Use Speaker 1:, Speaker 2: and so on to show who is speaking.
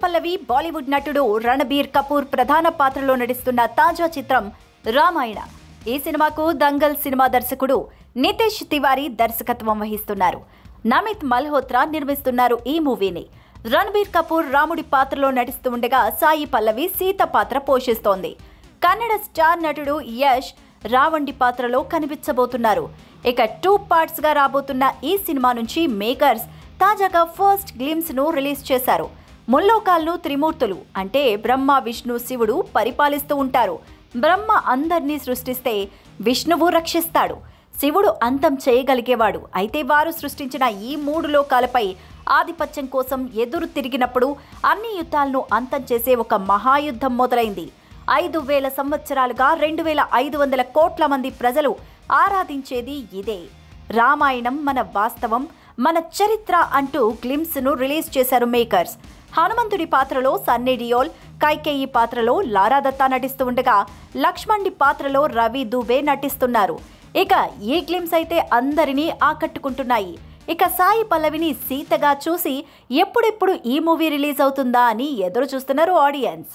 Speaker 1: పల్లవి బాలీవుడ్ నటుడు రణబీర్ కపూర్ ప్రధాన పాత్రలో నటిస్తున్న తాజా చిత్రం రామాయణ. ఈ సినిమాకు దంగల్ సినిమా దర్శకుడు నితేష్ తివారీ దర్శకత్వం వహిస్తున్నారు. నమిత్ మల్హోత్రా నిర్మిస్తున్నారు ఈ మూవీని. రణబీర్ కపూర్ రాముడి పాత్రలో నటిస్తూ ఉండగా సాయి పల్లవి సీత పాత్ర పోషిస్తోంది. కన్నడ స్టార్ నటుడు యష్ రావణుడి పాత్రలో కనిపించబోతున్నారు. ఇక 2 parts గా రాబోతున్న ఈ సినిమా నుంచి మేకర్స్ తాజాగా ఫస్ట్ గ్లిమ్స్ ను రిలీజ్ చేశారు. ముల్లోకాలను త్రిమూర్తులు అంటే బ్రహ్మ, విష్ణు, శివుడు పరిపాలిస్తూ ఉంటారు. బ్రహ్మ అందర్నీ సృష్టిస్తే విష్ణువు రక్షిస్తాడు. శివుడు అంతం చేయగలిగేవాడు. అయితే వారు సృష్టించిన ఈ 3 లోకాలపై ఆధిపత్యం కోసం ఎదురు తిరిగినప్పుడు అన్ని యుద్ధాలను అంతం చేసే ఒక మహాయుద్ధం మొదలైంది. 5000 సంవత్సరాలుగా 2500 కోట్ల మంది ప్రజలు ఆరాధించేది ఇదే. రామాయణం మన వాస్తవం, మన చరిత్ర అంటూ గ్లిమ్స్ ను రిలీజ్ చేశారు మేకర్స్. హనుమంతుడి పాత్రలో సన్నీ డియోల్, కైకేయి పాత్రలో లారా దత్తా నటిస్తూ ఉండగా లక్ష్మణుడి పాత్రలో రవి దూబే నటిస్తున్నారు. ఇక ఈ గ్లిమ్స్ అయితే అందరినీ ఆకట్టుకుంటున్నాయి. ఇక సాయి పల్లవిని సీతగా చూసి ఎప్పుడెప్పుడు ఈ మూవీ రిలీజ్ అవుతుందా అని ఎదురు చూస్తున్నారు ఆడియన్స్.